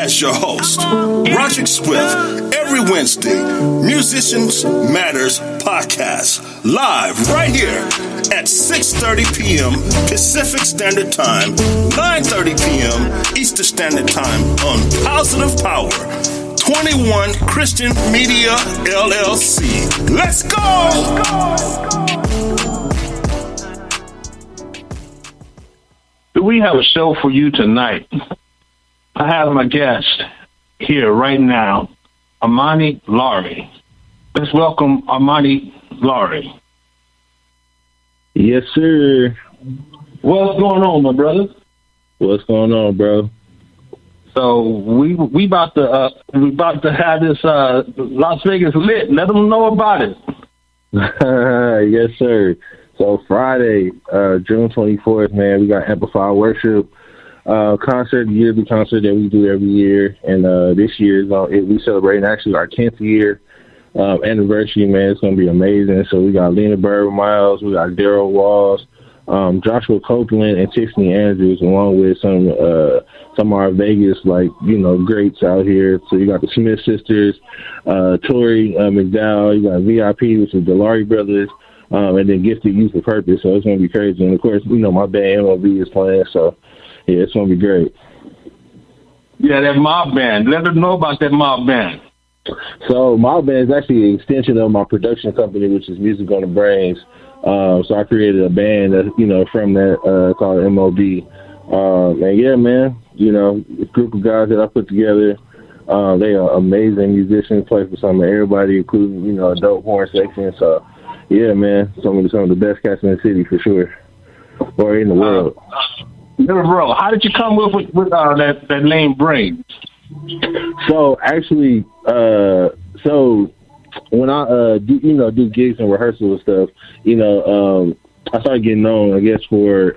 as your host, Roderick Swift, every Wednesday, Musicians Matters Podcast, live right here at 6:30 p.m. Pacific Standard Time, 9:30 p.m. Eastern Standard Time on Positive Power, 21 Christian Media, LLC. Let's go! We have a show for you tonight. I have my guest here right now, Armani Lowery. Let's welcome Armani Lowery. Yes, sir. What's going on, my brother? What's going on, bro? So we about to have this Las Vegas lit. Let them know about it. Yes, sir. So Friday, June 24th, man, we got Amplified Worship concert, yearly concert that we do every year. And this year, we celebrating actually our 10th year anniversary, man. It's going to be amazing. So we got Lena Bird Miles, we got Daryl Walls, Joshua Copeland, and Tiffany Andrews, along with some of our Vegas, greats out here. So you got the Smith sisters, Tori McDowell, you got VIP, which is the Laurie brothers, and then Gifted Youth for Purpose. So it's going to be crazy. And, of course, my band MOB is playing. So, yeah, it's going to be great. Yeah, that mob band. Let them know about that mob band. So Mob Band is actually an extension of my production company, which is Music on the Brains. So I created a band that, from that called MOB. And, yeah, man, a group of guys that I put together, they are amazing musicians, play for some of everybody, including, adult horn section. So, yeah, man, some of the best cats in the city for sure, or in the world. Bro, how did you come with that name Brains? So actually, when I do gigs and rehearsals and stuff, I started getting known, I guess, for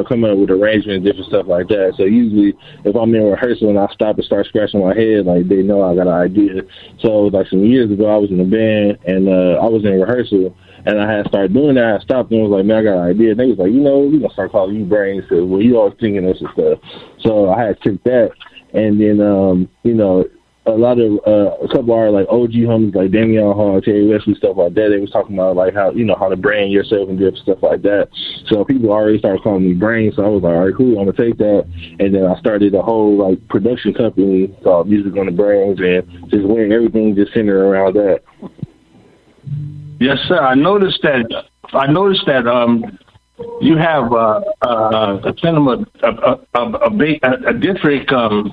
coming up with arrangements and different stuff like that. So usually, if I'm in rehearsal and I stop and start scratching my head, they know I got an idea. So some years ago, I was in a band and I was in rehearsal. And I had started doing that. I stopped and was like, man, I got an idea. And they was like, we're going to start calling you Brains because, you always thinking this and stuff. So I had took that. And then, a lot of, a couple of our, OG homies, like Damian Hall, Terry Wesley, stuff like that, they was talking about, how, how to brand yourself and different stuff like that. So people already started calling me Brains. So I was like, all right, cool, I'm going to take that. And then I started a whole, production company called Music on the Brains, and just went everything just centered around that. Yes, sir. I noticed that. You have a different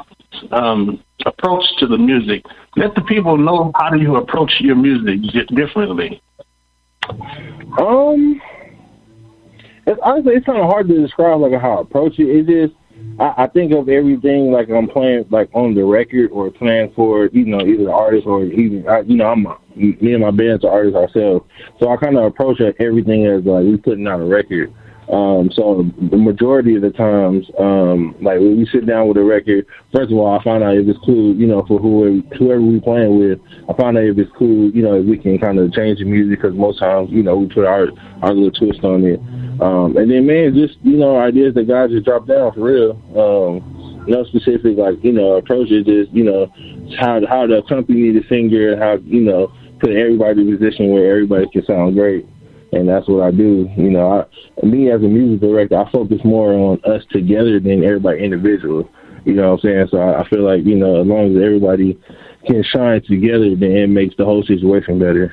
approach to the music. Let the people know, how do you approach your music differently? Honestly, it's kind of hard to describe how I approach it. It just, I think of everything I'm playing on the record or playing for either the artist or even me and my band's are artists ourselves. So I kind of approach everything as we putting out a record. So the majority of the times, when we sit down with a record, first of all, I find out if it's cool, for whoever we playing with. I find out if it's cool, if we can kind of change the music, because most times, we put our little twist on it. And then, man, just, ideas that guys just drop down for real. No specific, approach. It just, how to accompany the singer and how, put everybody in a position where everybody can sound great. And that's what I do. Me as a music director, I focus more on us together than everybody individual. You know what I'm saying? So I feel like, as long as everybody can shine together, then it makes the whole situation better.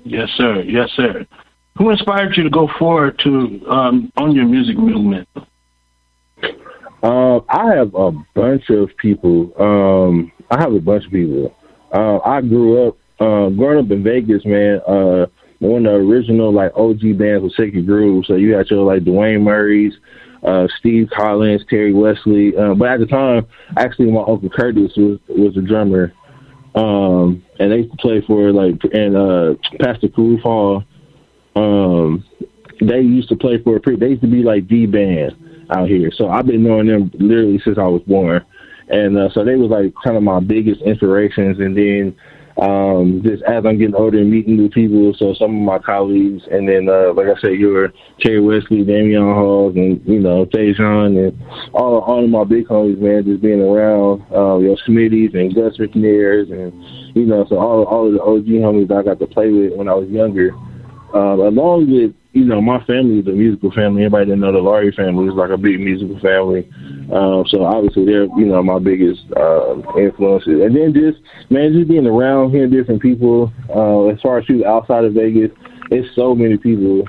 Yes, sir. Yes, sir. Who inspired you to go forward on your music movement? I have a bunch of people. I grew up, growing up in Vegas, man, one of the original, OG bands was Sacred Groove. So you had your, Dwayne Murray's, Steve Collins, Terry Wesley. But at the time, actually, my Uncle Curtis was a drummer. And they used to play for, Pastor Karoof Hall. They used to play for they used to be the band out here. So I've been knowing them literally since I was born. And so they was kind of my biggest inspirations. And then just as I'm getting older and meeting new people. So some of my colleagues, and then like I said, your Terry Wesley, Damian Halls, and Tajon, and all of my big homies, man, just being around your Smitties and Gus McNairs, and so all of the OG homies that I got to play with when I was younger, along with my family is a musical family. Everybody that know the Lowery family is like a big musical family. So obviously they're, my biggest influences. And then just being around, hearing different people. As far as people outside of Vegas, it's so many people.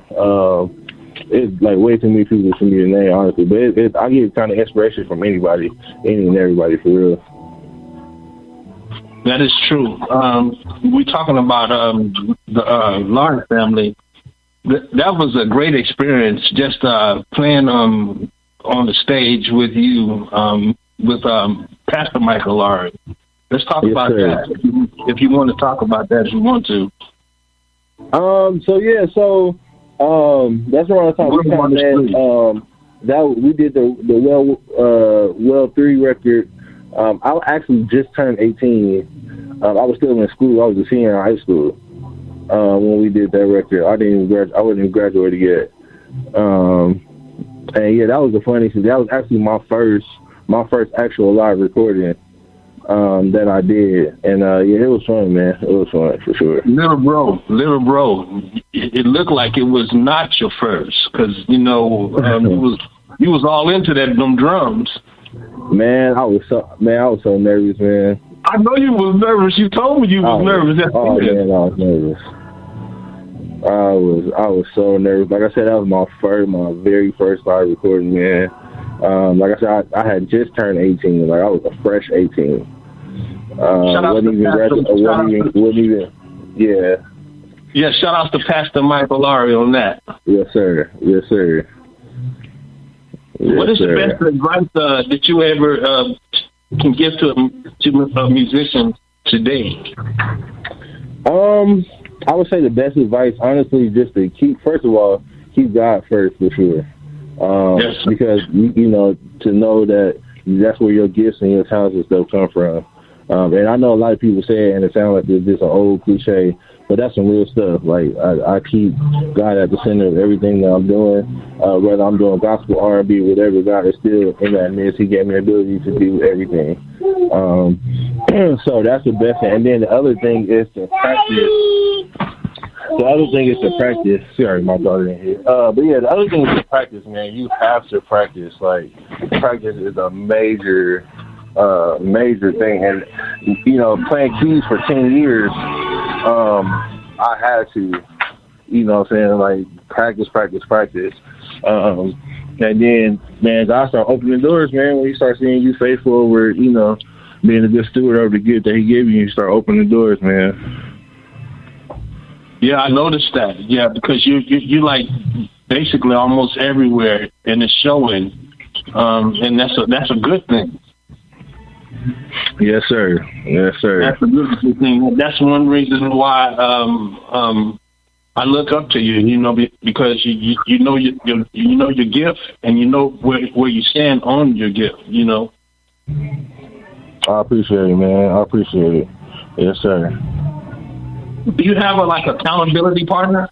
It's like way too many people for me to name, honestly. But I get kind of inspiration from anybody, any and everybody, for real. That is true. We're talking about the Lawrence family. That was a great experience, just playing on the stage with you, with Pastor Michael Lowery. Let's talk about that. If you want to talk about that, if you want to. That's around the time we did the Well 3 record. I actually just turned 18. I was still in school. I was a senior in high school when we did that record. I wasn't even graduated yet. And yeah, that was the funniest thing. That was actually my first actual live recording that I did. And yeah, it was fun, man. It was fun for sure. Little bro, it looked like it was not your first, because you was all into them drums. Man, I was so nervous, man. I know you was nervous. You told me you was nervous. Man, I was nervous. I was so nervous. Like I said, that was my very first live recording, man. Like I said, I had just turned 18. Like I was a fresh 18. Yeah, shout out to Pastor Michael Lowery on that. Yes, sir. Yes, sir. What is the best advice that you ever can give to a musician today? I would say the best advice, honestly, just to keep God first, for sure. Yes. Because to know that that's where your gifts and your talents and stuff come from. And I know a lot of people say it, and it sounds like it's just an old cliche, but that's some real stuff. Like I keep God at the center of everything that I'm doing, whether I'm doing gospel, R&B, whatever. God is still in that midst. He gave me the ability to do everything. So that's the best thing. And then the other thing is to practice. Sorry, my daughter in here. But yeah, the other thing is to practice, man. You have to practice. Like, practice is a major thing. And playing keys for 10 years, I had to, like practice. And then, man, God started opening doors, man. When He starts seeing you faithful over, being a good steward over the gift that He gave you, you start opening doors, man. Yeah, I noticed that. Yeah, because you like basically almost everywhere, and it's showing, and that's a good thing. Yes, sir. Yes, sir. That's a good thing. That's one reason why I look up to you. Because you know your gift, and you know where you stand on your gift. I appreciate it, man. I appreciate it. Yes, sir. Do you have a accountability partner?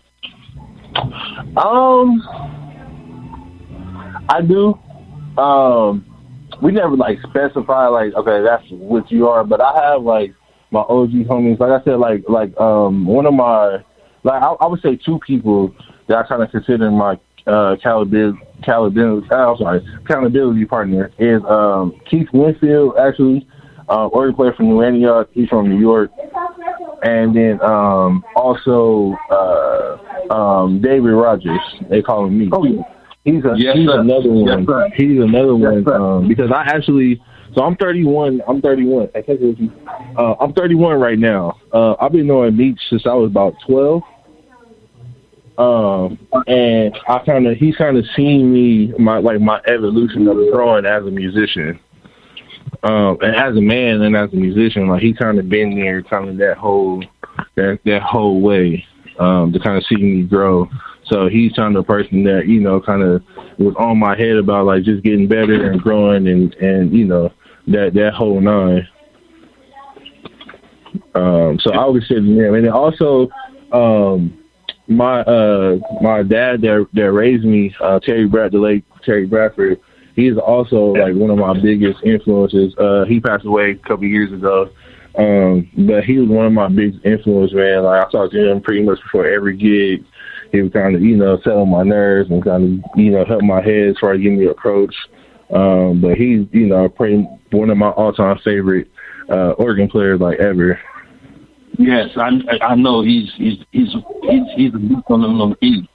I do. We never specify okay, that's what you are, but I have my OG homies. Like I said, one of my I would say two people that I kind of consider my accountability partner is Keith Winfield, actually, organ player from New Antioch. He's from New York. And then also David Rogers. They call him me. Oh, yeah. He's another one. Yes, he's another one because I actually. So I'm 31. I can't say you. I'm 31 right now. I've been knowing Meech since I was about 12. And he's kind of seen me my evolution of growing as a musician. And as a man and as a musician, he kind of been there, kind of that whole way to kind of see me grow. So he's kind of the person that kind of was on my head about just getting better and growing and that whole nine. So I would say him. And then also, my dad that raised me, the late Terry Bradford, he's also like one of my biggest influences. He passed away a couple years ago. But he was one of my biggest influences, man. Like I talked to him pretty much before every gig. He would kind of, settle my nerves and kind of, help my head as far as giving me a coach. But he's, pretty one of my all-time favorite organ players like ever. Yes, I know he's a beast on them keys.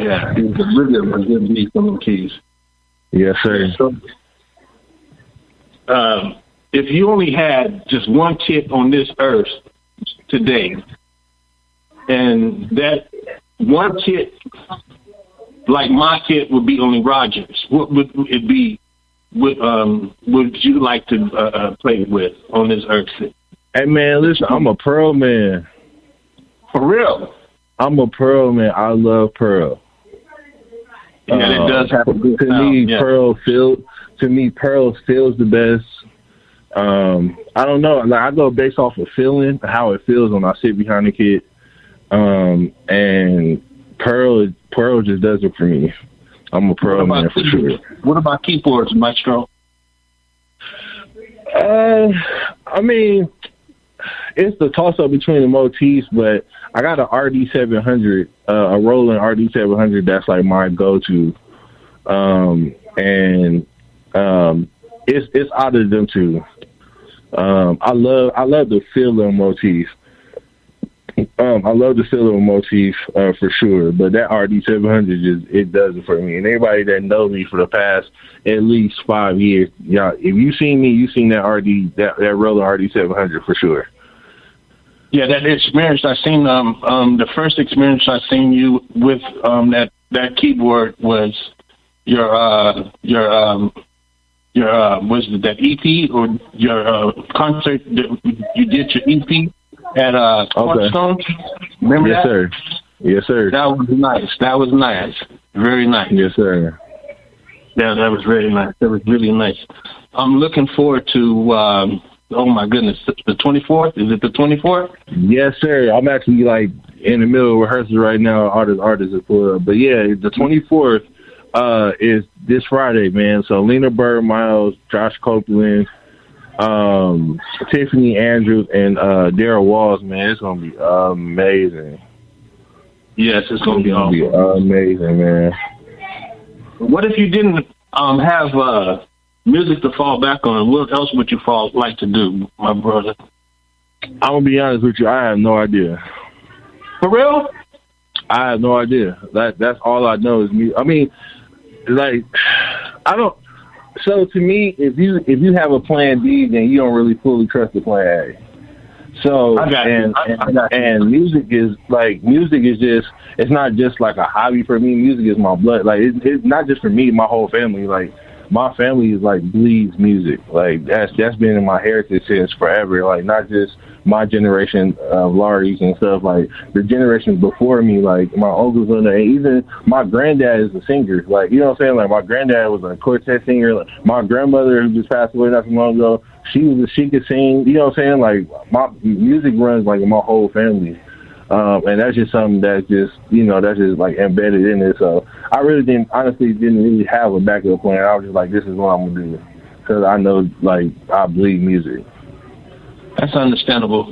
Yeah, he's a really good beast on them keys. Yes, sir. So, if you only had just one kid on this earth today, and that one kid, like my kid, would be only Rogers, what would it be? Would you like to play with on this earth? Hey, man, listen, I'm a Pearl man. For real? I'm a Pearl man. I love Pearl. Yeah, it does have a good to sound. me, Yeah. Pearl feels the best. I don't know. Like I go based off of feeling, how it feels when I sit behind the kid. And Pearl just does it for me. I'm a Pearl man for sure. What about keyboards, Maestro? I mean, it's the toss up between the motifs, but I got an RD700, a Roland RD700 that's like my go to. It's out of them two. I love the feel of motif. I love the feel of motif for sure, but that RD700 it does it for me. And everybody that knows me for the past at least 5 years, y'all, if you seen me, you seen that that Roland RD700 for sure. Yeah, that experience I seen. The first experience I seen you with that keyboard was your was it that EP or your concert that you did your EP at Cornerstone? Remember yes, that? Sir. Yes, sir. That was nice. That was nice. Very nice. Yes, sir. Yeah, that was very nice. That was really nice. I'm looking forward to. Oh my goodness, the 24th. Is it the 24th? Yes, sir. I'm actually like in the middle of rehearsal right now. Artists are full up, but yeah, the 24th is this Friday, man. So Lena Bird, Miles, Josh Copeland, Tiffany Andrews, and Daryl Walls, man. It's gonna be amazing. Yes, it's gonna be amazing, man. What if you didn't have music to fall back on? What else would you like to do, my brother? I'm gonna be honest with you. I have no idea. For real? I have no idea. That's all I know is music. I mean, like, I don't. So to me, if you have a plan B, then you don't really fully trust the plan A. So and music is just, it's not just like a hobby for me. Music is my blood. Like it's not just for me. My whole family, like my family is like bleeds music. Like that's been in my heritage since forever. Like not just my generation of Lowrys and stuff, like the generations before me, like my uncles and even my granddad is a singer. Like, you know what I'm saying? Like my granddad was a quartet singer. Like, my grandmother who just passed away not too long ago, she could sing. You know what I'm saying? Like my music runs like in my whole family. And that's just something that's just, that's just like embedded in it. So I really honestly didn't really have a backup plan. I was just like, this is what I'm going to do. Because I know, like, I bleed music. That's understandable.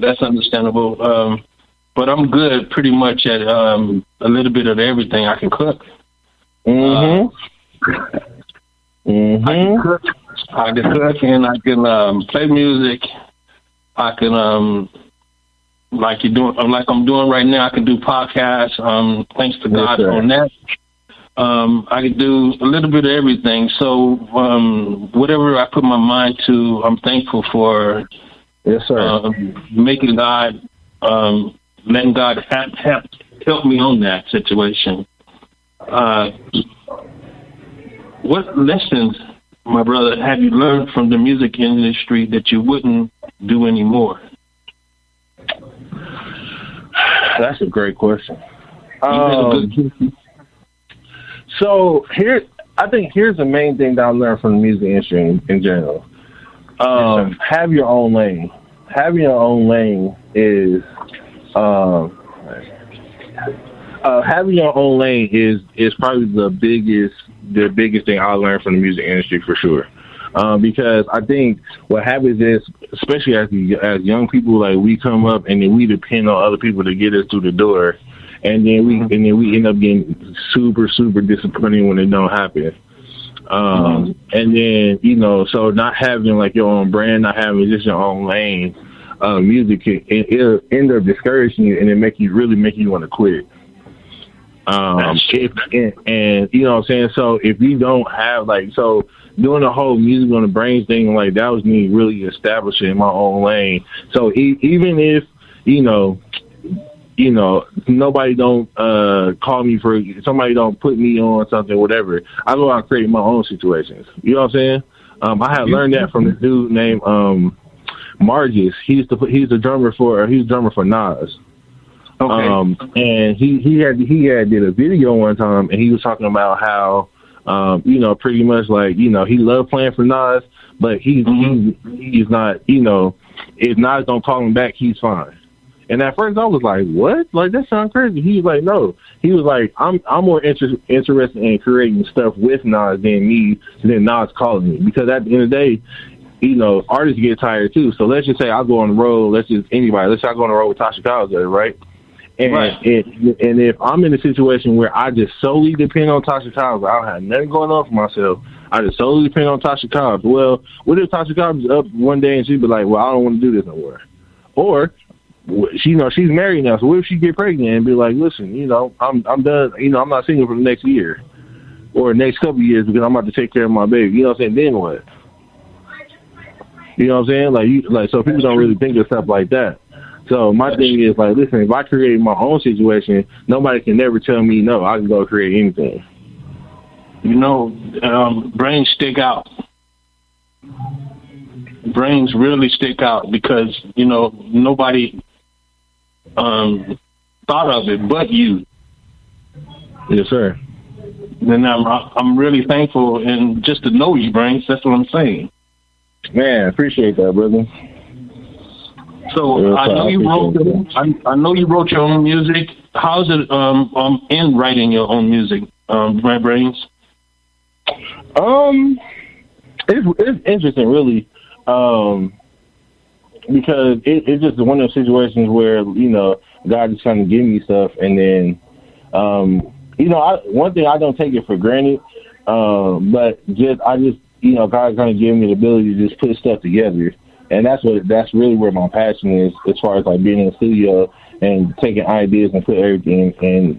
But I'm good pretty much at a little bit of everything. I can cook. I can cook and I can play music. I can like I'm doing right now. I can do podcasts. Thanks to God on that. I can do a little bit of everything. So whatever I put my mind to, I'm thankful for. Yes, sir. Making God, letting God help me on that situation. What lessons, my brother, have you learned from the music industry that you wouldn't do anymore? That's a great question. So I think here's the main thing that I learned from the music industry in general. Have your own lane. having your own lane is having your own lane is probably the biggest thing I learned from the music industry for sure. Because I think what happens is, especially as young people, like we come up and then we depend on other people to get us through the door, and then we end up getting super disappointed when it don't happen. And then so not having like your own brand, not having just your own lane, music it'll end up discouraging you, and it make you want to quit. And you know what I'm saying? So if you don't have doing the whole music on the brains thing, like that was me really establishing my own lane. So even if nobody don't call me for somebody don't put me on something, whatever, I go out and create my own situations. You know what I'm saying? I had learned that from this dude named Margis. He's a drummer for Nas. Okay. And he had did a video one time, and he was talking about how pretty much like he loved playing for Nas, but he's not if Nas don't call him back, he's fine. And at first I was like, what? Like that sounds crazy. He was like, no. He was like, I'm more interested in creating stuff with Nas than Nas calling me, because at the end of the day, artists get tired too. So let's just say I go on the road. Let's say I go on the road with Tasha Cobbs, right? And and if I'm in a situation where I just solely depend on Tasha Cobbs, I don't have nothing going on for myself, I just solely depend on Tasha Cobbs. Well, what if Tasha Cobbs is up one day and she'd be like, well, I don't want to do this no more? Or she's married now, so what if she get pregnant and be like, listen, I'm done, I'm not single for the next year or next couple of years because I'm about to take care of my baby. You know what I'm saying? Then what? You know what I'm saying? So people don't really think of stuff like that. So my thing is like, listen, if I create my own situation, nobody can never tell me no. I can go create anything. Brains stick out. Brains really stick out because nobody thought of it but you. Yes, sir. And I'm really thankful, and just to know you, Brains. That's what I'm saying. Man, appreciate that, brother. So I know you wrote your own music. How's it in writing your own music, Brains? It's interesting, really, because it's just one of those situations where God just kind of give me stuff, and then one thing, I don't take it for granted, but God kind of gave me the ability to just put stuff together. And that's really where my passion is, as far as like being in the studio and taking ideas and put everything and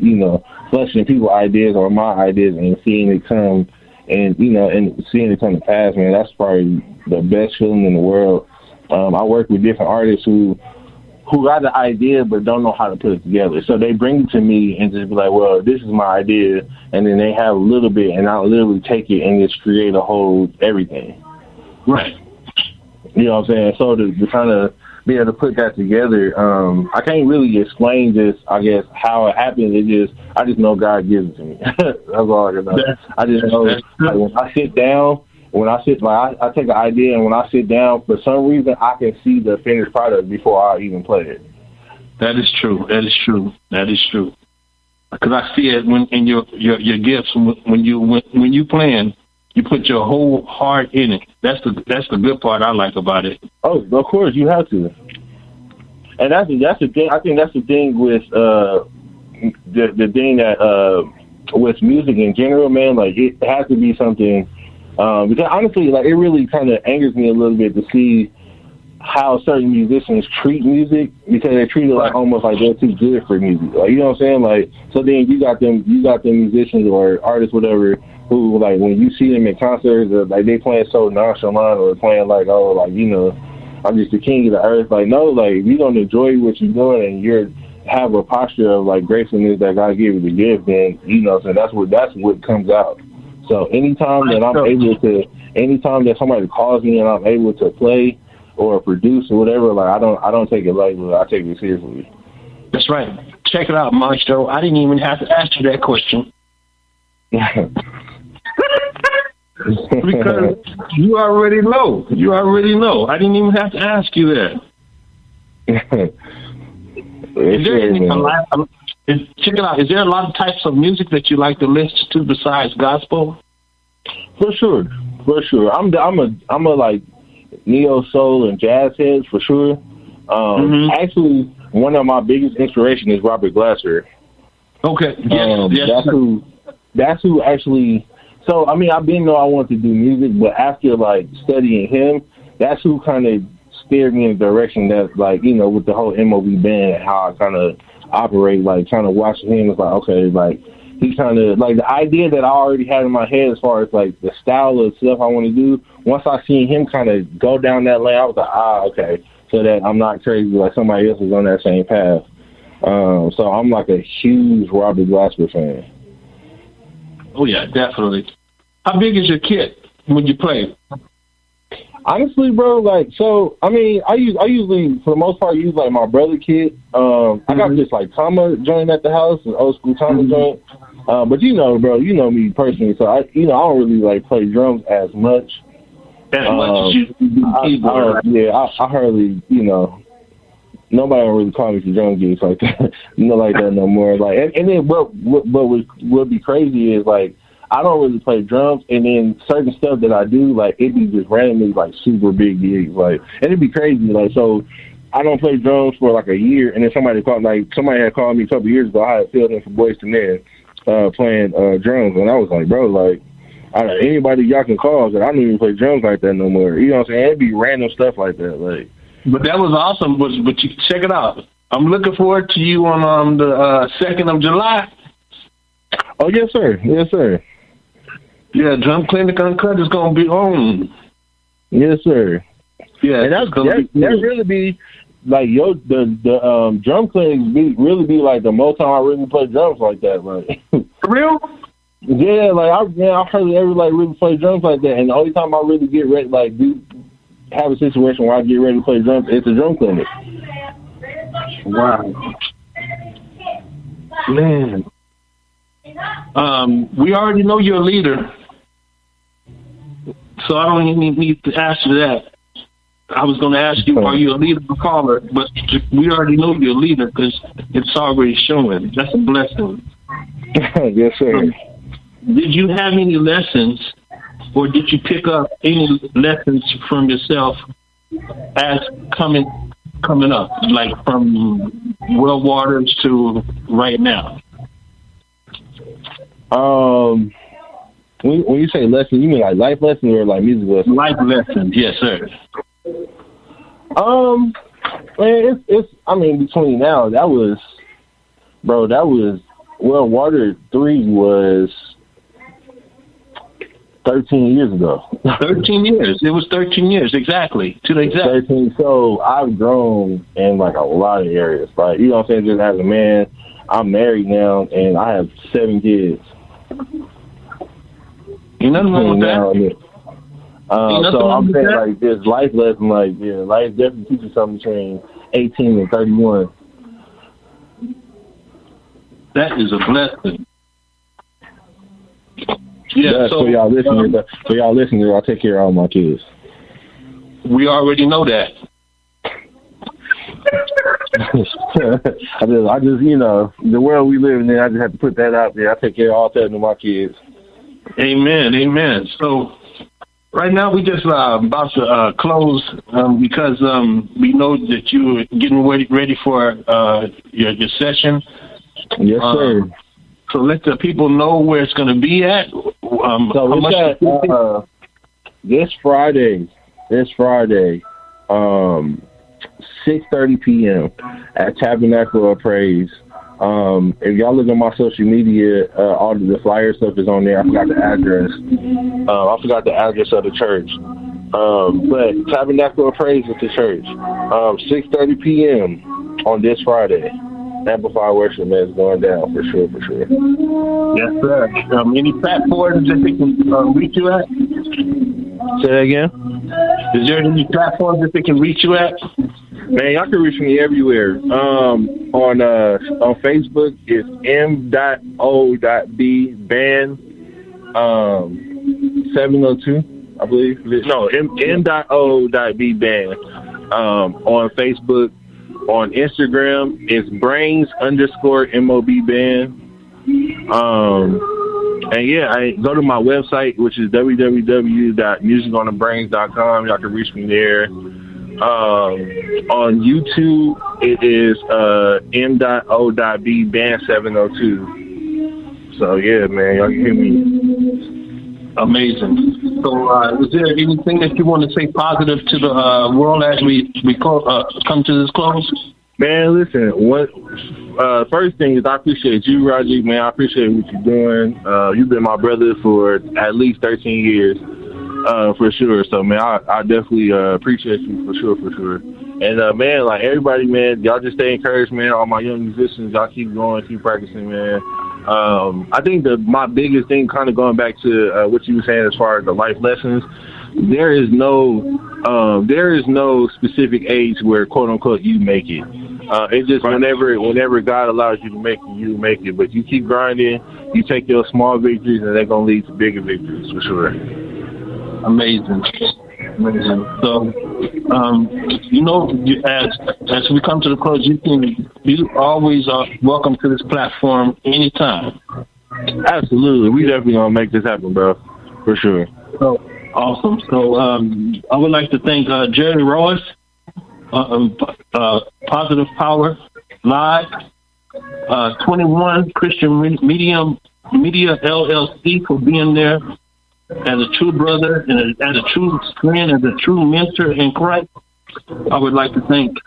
fleshing people's ideas or my ideas and seeing it come and seeing it come to pass, man. That's probably the best feeling in the world. I work with different artists who got the idea but don't know how to put it together. So they bring it to me and just be like, well, this is my idea, and then they have a little bit, and I'll literally take it and just create a whole everything. Right. You know what I'm saying? So to kind of be able to put that together, I can't really explain just, I guess, how it happens. I just know God gives it to me. That's all I can know. I just know when I sit down, I take an idea, and when I sit down, for some reason, I can see the finished product before I even play it. That is true. Because I see it in your gifts when you playing. You put your whole heart in it. That's the good part I like about it. Oh, of course, you have to. And that's the thing. I think that's the thing with the thing that with music in general, man. Like it has to be something. Because honestly, like it really kind of angers me a little bit to see how certain musicians treat music, because they treat it like almost like they're too good for music. Like, you know what I'm saying? Like, so then you got them musicians or artists, whatever, who like when you see them in concerts, like they playing so nonchalant or playing like, oh, like, I'm just the king of the earth. Like, no, like if you don't enjoy what you're doing and you're have a posture of like gratefulness that God gave you the gift, then so that's what comes out. So anytime that somebody calls me and I'm able to play or produce or whatever, like I don't take it lightly. I take it seriously. That's right. Check it out, Maestro. I didn't even have to ask you that question. Because you already know. I didn't even have to ask you that. Is there check it out. Is there a lot of types of music that you like to listen to besides gospel? For sure. I'm a like neo soul and jazz heads for sure. Actually, one of my biggest inspiration is Robert Glasper. Okay. Yes. That's who actually. So I mean, I've been know I wanted to do music, but after like studying him, that's who kind of steered me in the direction that, like, you know, with the whole MOB band and how I kind of operate, like kind of watching him. It's like, okay, like he kind of like the idea that I already had in my head as far as like the style of stuff I want to do. Once I seen him kind of go down that lane, I was like, okay, so that I'm not crazy like somebody else is on that same path. So I'm like a huge Robert Glasper fan. Oh yeah, definitely. How big is your kit when you play? Honestly, bro, like, so I mean, I usually for the most part use like my brother kit. I got this like Tama joint at the house, an old school Tama joint. But you know, bro, you know me personally, so I don't really like play drums as much. As much as you keyboard. I hardly, you know, nobody don't really call me for drum gigs like that, like that no more. Like, and then what would be crazy is like I don't really play drums, and then certain stuff that I do, like it be just randomly like super big gigs, like, and it'd be crazy. Like, so I don't play drums for like a year, and then somebody had called me a couple years ago. I had filled in for Boys to Men playing drums, and I was like, bro, like. Anybody y'all can call, that I don't even play drums like that no more. You know what I'm saying? It'd be random stuff like that. Like, but that was awesome. But you check it out. I'm looking forward to you on the 2nd of July. Oh yes, sir. Yes, sir. Yeah, Drum Clinic Uncut is gonna be on. Yes, sir. Yeah, and that really be like the Drum Clinic really be like the most time I really play drums like that. Like, for real. Yeah, like I hardly ever like really play drums like that, and the only time I really get ready, like have a situation where I get ready to play drums, it's a Drum Clinic. Wow, man. We already know you're a leader, so I don't even need to ask you that. I was going to ask you, are you a leader or caller? But we already know you're a leader because it's already showing. That's a blessing. Yes, sir. Did you have any lessons, or did you pick up any lessons from yourself as coming up, like from World Waters to right now? When you say lesson, you mean like life lessons or like music lessons? Life lessons, yes, sir. Man, it's. I mean, between now, that was World Water 3 was 13 years ago. 13 years. It was 13 years, exactly. To the exact. 13. So I've grown in like a lot of areas. Like, you know what I'm saying? Just as a man, I'm married now, and I have 7 kids. Ain't nothing wrong with that. So I'm saying like this life lesson, like, yeah, life definitely teaches something between 18 and 31. That is a blessing. Yeah, so y'all listeners, I'll take care of all my kids. We already know that. I just, you know, the world we live in, I just have to put that out there. I take care of all 7 of my kids. Amen. So right now we just about to close because we know that you're getting ready for your session. Yes, sir. So let the people know where it's going to be at. So it's at this Friday, 6:30 p.m. at Tabernacle of Praise. If y'all look at my social media, all the flyer stuff is on there. I forgot the address. I forgot the address of the church. But Tabernacle of Praise is the church. 6:30 p.m. on this Friday. Amplified worship, man, is going down for sure. Yes, sir. Any platforms that they can reach you at? Say that again? Is there any platforms that they can reach you at? Man, y'all can reach me everywhere. On Facebook, it's m.o.b band 702, I believe. No, m.o.b band on Facebook. On Instagram, it's brains_MOB band. And yeah, I go to my website, which is www.musiconthebrains.com. Y'all can reach me there. On YouTube, it is M.O.B Band 702. So yeah, man, y'all can hear me. Amazing. So, is there anything that you want to say positive to the world as we come to this close? Man, listen. First thing is I appreciate you, Roger. Man, I appreciate what you're doing. You've been my brother for at least 13 years, for sure. So, man, I definitely appreciate you for sure. And man, like everybody, man, y'all just stay encouraged, man. All my young musicians, y'all keep going, keep practicing, man. I think my biggest thing, kind of going back to what you were saying as far as the life lessons, there is no specific age where quote unquote you make it. It's just whenever God allows you to make it, you make it. But you keep grinding, you take your small victories, and they're gonna lead to bigger victories for sure. Amazing. So, as we come to the close, you always are welcome to this platform anytime. Absolutely, we definitely gonna make this happen, bro, for sure. So awesome. So I would like to thank Jerry Royce, Positive Power Live, 21 Christian Media LLC for being there. As a true brother and as a true friend, as a true mentor in Christ. I would like to thank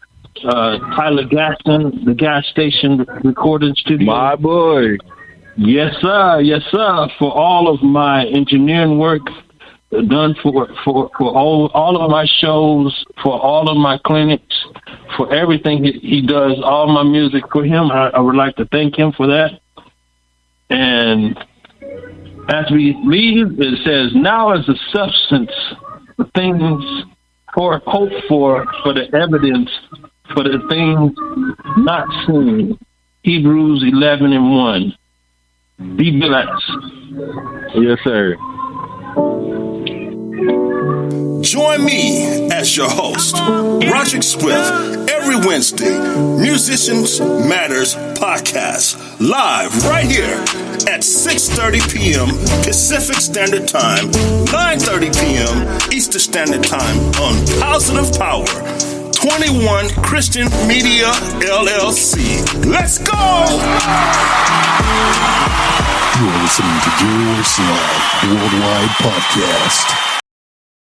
Tyler Gaston, the Gas Station Recording Studio. My boy. Yes, sir, for all of my engineering work done for all of my shows, for all of my clinics, for everything he does, all my music for him. I would like to thank him for that. And as we leave, it says, now is the substance, the things for hope for the evidence, for the things not seen. Hebrews 11:1. Be blessed. Yes, sir. Join me as your host, Roderick Swift, every Wednesday, Musicians Matters Podcast, live right here at 6:30 p.m. Pacific Standard Time, 9:30 p.m. Eastern Standard Time on Positive Power, 21 Christian Media LLC. Let's go! You're listening to Gears Live Worldwide Podcast.